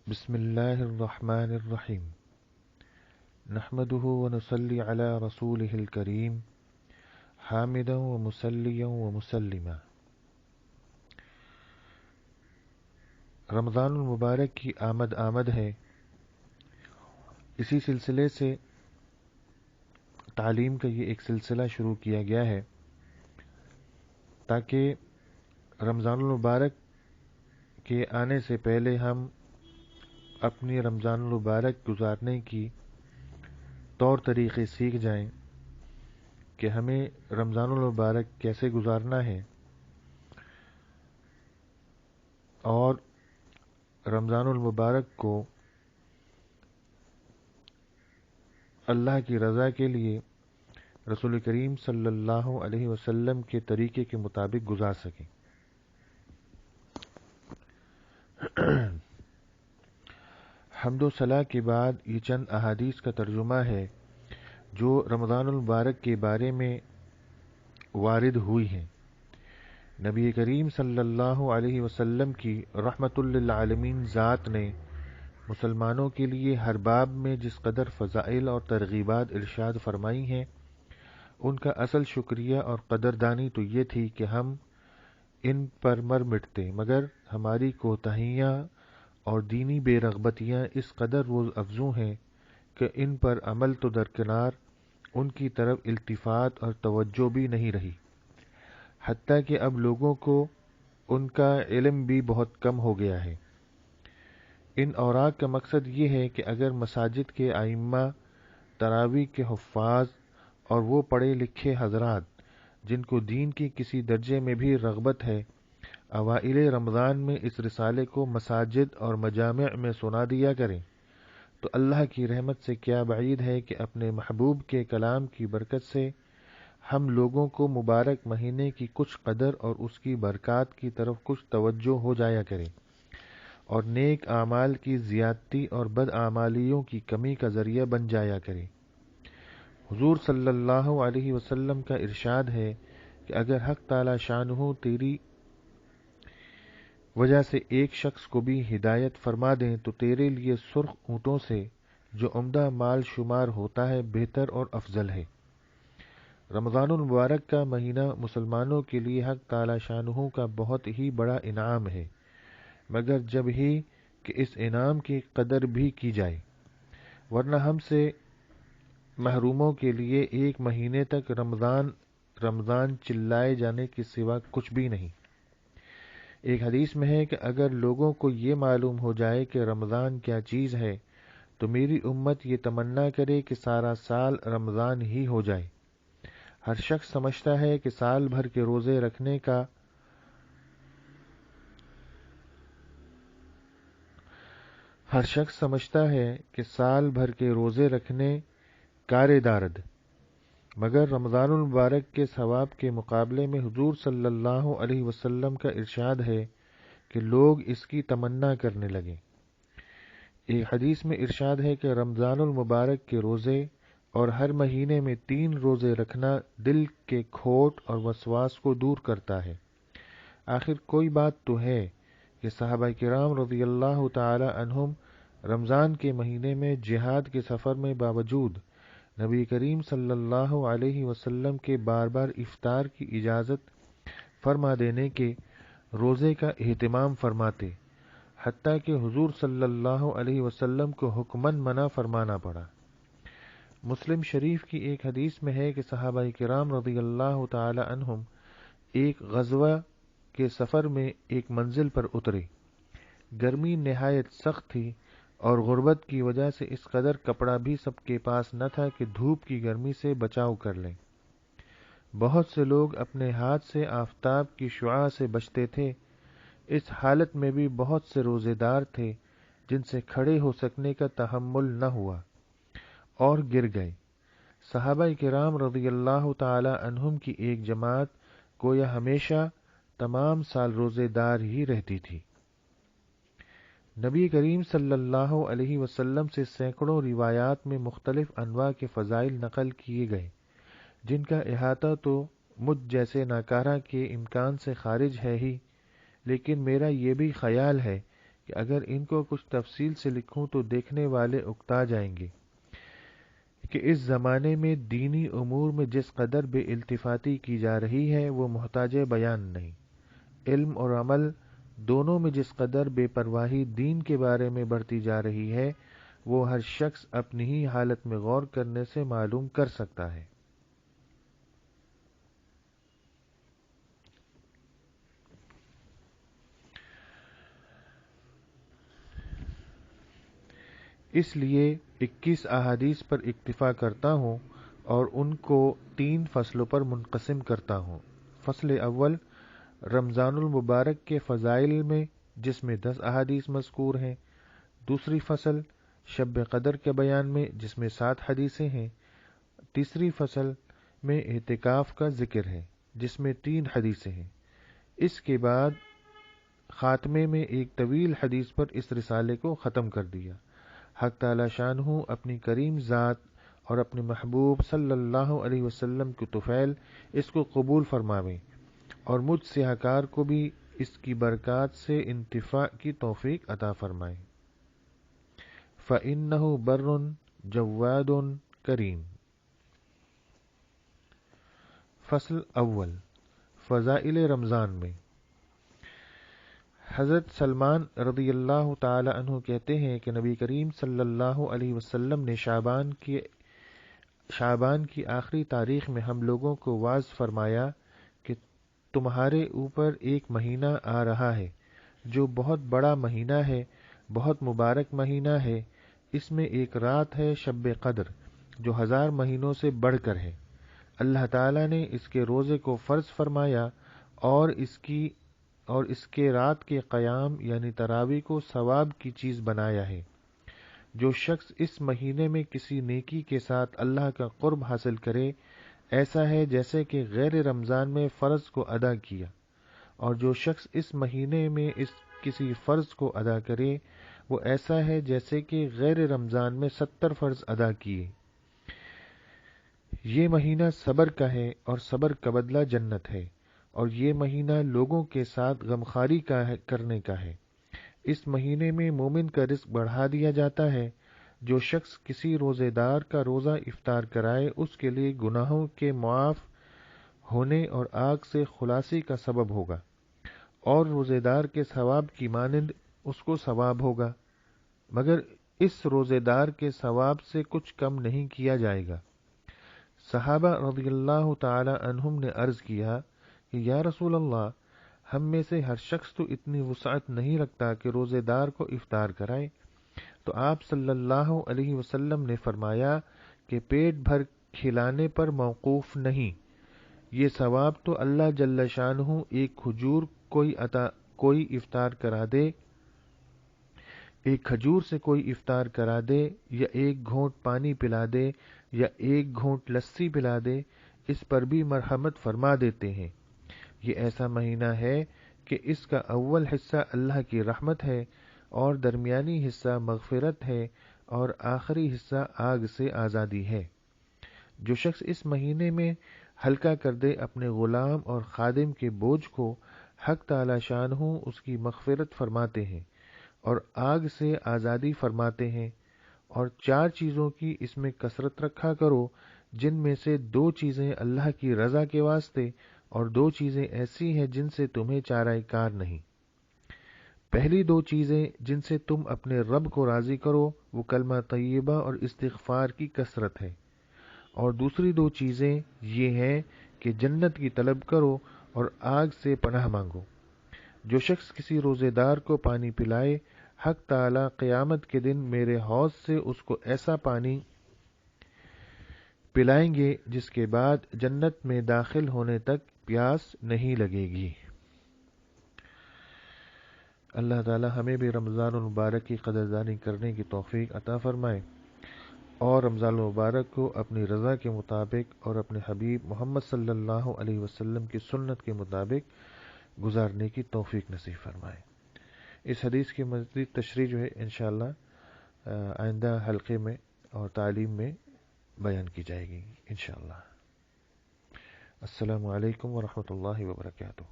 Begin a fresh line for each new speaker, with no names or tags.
بسم اللہ الرحمن الرحیم نحمده ونصلی علی رسولہ الکریم حامدا ومصلیا ومسلما۔ رمضان المبارک کی آمد ہے۔ اسی سلسلے سے تعلیم کا یہ ایک سلسلہ شروع کیا گیا ہے تاکہ رمضان المبارک کے آنے سے پہلے ہم اپنی رمضان المبارک گزارنے کی طور طریقے سیکھ جائیں کہ ہمیں رمضان المبارک کیسے گزارنا ہے اور رمضان المبارک کو اللہ کی رضا کے لیے رسول کریم صلی اللہ علیہ وسلم کے طریقے کے مطابق گزار سکیں۔ حمد و ثنا کے بعد یہ چند احادیث کا ترجمہ ہے جو رمضان المبارک کے بارے میں وارد ہوئی ہیں۔ نبی کریم صلی اللہ علیہ وسلم کی رحمت للعالمین ذات نے مسلمانوں کے لیے ہر باب میں جس قدر فضائل اور ترغیبات ارشاد فرمائی ہیں، ان کا اصل شکریہ اور قدردانی تو یہ تھی کہ ہم ان پر مر مٹتے، مگر ہماری کوتاہیاں اور دینی بے رغبتیاں اس قدر روز افزوں ہیں کہ ان پر عمل تو درکنار، ان کی طرف التفات اور توجہ بھی نہیں رہی، حتیٰ کہ اب لوگوں کو ان کا علم بھی بہت کم ہو گیا ہے۔ ان اوراق کا مقصد یہ ہے کہ اگر مساجد کے ائمہ، تراویح کے حفاظ اور وہ پڑھے لکھے حضرات جن کو دین کی کسی درجے میں بھی رغبت ہے، اوائل رمضان میں اس رسالے کو مساجد اور مجامع میں سنا دیا کریں، تو اللہ کی رحمت سے کیا بعید ہے کہ اپنے محبوب کے کلام کی برکت سے ہم لوگوں کو مبارک مہینے کی کچھ قدر اور اس کی برکات کی طرف کچھ توجہ ہو جایا کرے، اور نیک اعمال کی زیادتی اور بد اعمالیوں کی کمی کا ذریعہ بن جایا کرے۔ حضور صلی اللہ علیہ وسلم کا ارشاد ہے کہ اگر حق تعالی شانہ تیری وجہ سے ایک شخص کو بھی ہدایت فرما دیں تو تیرے لیے سرخ اونٹوں سے جو عمدہ مال شمار ہوتا ہے بہتر اور افضل ہے۔ رمضان المبارک کا مہینہ مسلمانوں کے لیے حق تعالی شانہ کا بہت ہی بڑا انعام ہے، مگر جب ہی کہ اس انعام کی قدر بھی کی جائے، ورنہ ہم سے محروموں کے لیے ایک مہینے تک رمضان چلائے جانے کے سوا کچھ بھی نہیں۔ ایک حدیث میں ہے کہ اگر لوگوں کو یہ معلوم ہو جائے کہ رمضان کیا چیز ہے تو میری امت یہ تمنا کرے کہ سارا سال رمضان ہی ہو جائے۔ ہر شخص سمجھتا ہے کہ سال بھر کے روزے رکھنے کار دارد، مگر رمضان المبارک کے ثواب کے مقابلے میں حضور صلی اللہ علیہ وسلم کا ارشاد ہے کہ لوگ اس کی تمنا کرنے لگیں۔ ایک حدیث میں ارشاد ہے کہ رمضان المبارک کے روزے اور ہر مہینے میں 3 روزے رکھنا دل کے کھوٹ اور وسواس کو دور کرتا ہے۔ آخر کوئی بات تو ہے کہ صحابہ کرام رضی اللہ تعالی عنہم رمضان کے مہینے میں جہاد کے سفر میں باوجود نبی کریم صلی اللہ علیہ وسلم کے بار بار افطار کی اجازت فرما دینے کے روزے کا اہتمام فرماتے، حتیٰ کہ حضور صلی اللہ علیہ وسلم کو حکماً منع فرمانا پڑا۔ مسلم شریف کی ایک حدیث میں ہے کہ صحابہ کرام رضی اللہ تعالی عنہم ایک غزوہ کے سفر میں ایک منزل پر اترے۔ گرمی نہایت سخت تھی اور غربت کی وجہ سے اس قدر کپڑا بھی سب کے پاس نہ تھا کہ دھوپ کی گرمی سے بچاؤ کر لیں۔ بہت سے لوگ اپنے ہاتھ سے آفتاب کی شعاع سے بچتے تھے۔ اس حالت میں بھی بہت سے روزے دار تھے جن سے کھڑے ہو سکنے کا تحمل نہ ہوا اور گر گئے۔ صحابہ کرام رضی اللہ تعالی عنہم کی ایک جماعت گویا ہمیشہ تمام سال روزے دار ہی رہتی تھی۔ نبی کریم صلی اللہ علیہ وسلم سے سینکڑوں روایات میں مختلف انواع کے فضائل نقل کیے گئے جن کا احاطہ تو مجھ جیسے ناکارہ کے امکان سے خارج ہے ہی، لیکن میرا یہ بھی خیال ہے کہ اگر ان کو کچھ تفصیل سے لکھوں تو دیکھنے والے اکتا جائیں گے کہ اس زمانے میں دینی امور میں جس قدر بے التفاتی کی جا رہی ہے وہ محتاج بیان نہیں۔ علم اور عمل دونوں میں جس قدر بے پرواہی دین کے بارے میں بڑھتی جا رہی ہے وہ ہر شخص اپنی ہی حالت میں غور کرنے سے معلوم کر سکتا ہے۔ اس لیے 21 احادیث پر اکتفا کرتا ہوں اور ان کو 3 فصلوں پر منقسم کرتا ہوں۔ فصل اول رمضان المبارک کے فضائل میں، جس میں 10 احادیث مذکور ہیں۔ دوسری فصل شب قدر کے بیان میں، جس میں 7 حدیثیں ہیں۔ تیسری فصل میں اعتکاف کا ذکر ہے، جس میں 3 حدیثیں ہیں۔ اس کے بعد خاتمے میں ایک طویل حدیث پر اس رسالے کو ختم کر دیا۔ حق تعالی شانہ اپنی کریم ذات اور اپنے محبوب صلی اللہ علیہ وسلم کے طفیل اس کو قبول فرماویں اور مجھ سیاہکار کو بھی اس کی برکات سے انتفاع کی توفیق عطا فرمائیں۔ فَإِنَّهُ بَرٌّ جَوَّادٌ کریم۔ فصل اول فضائل رمضان میں۔ حضرت سلمان رضی اللہ تعالی عنہ کہتے ہیں کہ نبی کریم صلی اللہ علیہ وسلم نے شعبان کی آخری تاریخ میں ہم لوگوں کو واعظ فرمایا کہ تمہارے اوپر ایک مہینہ آ رہا ہے جو بہت بڑا مہینہ ہے، بہت مبارک مہینہ ہے۔ اس میں ایک رات ہے شب قدر جو 1000 مہینوں سے بڑھ کر ہے۔ اللہ تعالی نے اس کے روزے کو فرض فرمایا اور اس کے رات کے قیام یعنی تراویح کو ثواب کی چیز بنایا ہے۔ جو شخص اس مہینے میں کسی نیکی کے ساتھ اللہ کا قرب حاصل کرے ایسا ہے جیسے کہ غیر رمضان میں فرض کو ادا کیا، اور جو شخص اس مہینے میں کسی فرض کو ادا کرے وہ ایسا ہے جیسے کہ غیر رمضان میں 70 فرض ادا کیے۔ یہ مہینہ صبر کا ہے اور صبر کا بدلہ جنت ہے، اور یہ مہینہ لوگوں کے ساتھ غمخواری کرنے کا ہے۔ اس مہینے میں مومن کا رزق بڑھا دیا جاتا ہے۔ جو شخص کسی روزے دار کا روزہ افطار کرائے اس کے لیے گناہوں کے معاف ہونے اور آگ سے خلاصی کا سبب ہوگا، اور روزے دار کے ثواب کی مانند اس کو ثواب ہوگا، مگر اس روزے دار کے ثواب سے کچھ کم نہیں کیا جائے گا۔ صحابہ رضی اللہ تعالی عنہم نے عرض کیا کہ یا رسول اللہ، ہم میں سے ہر شخص تو اتنی وسعت نہیں رکھتا کہ روزے دار کو افطار کرائے۔ تو آپ صلی اللہ علیہ وسلم نے فرمایا کہ پیٹ بھر کھلانے پر موقوف نہیں، یہ ثواب تو اللہ جل شانہ ایک کھجور کوئی افطار کرا دے، ایک کھجور سے کوئی افطار کرا دے، یا ایک گھونٹ پانی پلا دے، یا ایک گھونٹ لسی پلا دے، اس پر بھی مرحمت فرما دیتے ہیں۔ یہ ایسا مہینہ ہے کہ اس کا اول حصہ اللہ کی رحمت ہے اور درمیانی حصہ مغفرت ہے اور آخری حصہ آگ سے آزادی ہے۔ جو شخص اس مہینے میں ہلکا کر دے اپنے غلام اور خادم کے بوجھ کو، حق تعالی شانہ اس کی مغفرت فرماتے ہیں اور آگ سے آزادی فرماتے ہیں۔ اور 4 چیزوں کی اس میں کثرت رکھا کرو، جن میں سے 2 چیزیں اللہ کی رضا کے واسطے اور 2 چیزیں ایسی ہیں جن سے تمہیں چارہ کار نہیں۔ پہلی 2 چیزیں جن سے تم اپنے رب کو راضی کرو وہ کلمہ طیبہ اور استغفار کی کثرت ہے، اور دوسری 2 چیزیں یہ ہیں کہ جنت کی طلب کرو اور آگ سے پناہ مانگو۔ جو شخص کسی روزے دار کو پانی پلائے، حق تعالی قیامت کے دن میرے حوض سے اس کو ایسا پانی پلائیں گے جس کے بعد جنت میں داخل ہونے تک پیاس نہیں لگے گی۔ اللہ تعالی ہمیں بھی رمضان المبارک کی قدردانی کرنے کی توفیق عطا فرمائے اور رمضان المبارک کو اپنی رضا کے مطابق اور اپنے حبیب محمد صلی اللہ علیہ وسلم کی سنت کے مطابق گزارنے کی توفیق نصیب فرمائے۔ اس حدیث کی مزید تشریح جو ہے انشاءاللہ آئندہ حلقے میں اور تعلیم میں بیان کی جائے گی انشاءاللہ۔ السلام علیکم ورحمۃ اللہ وبرکاتہ۔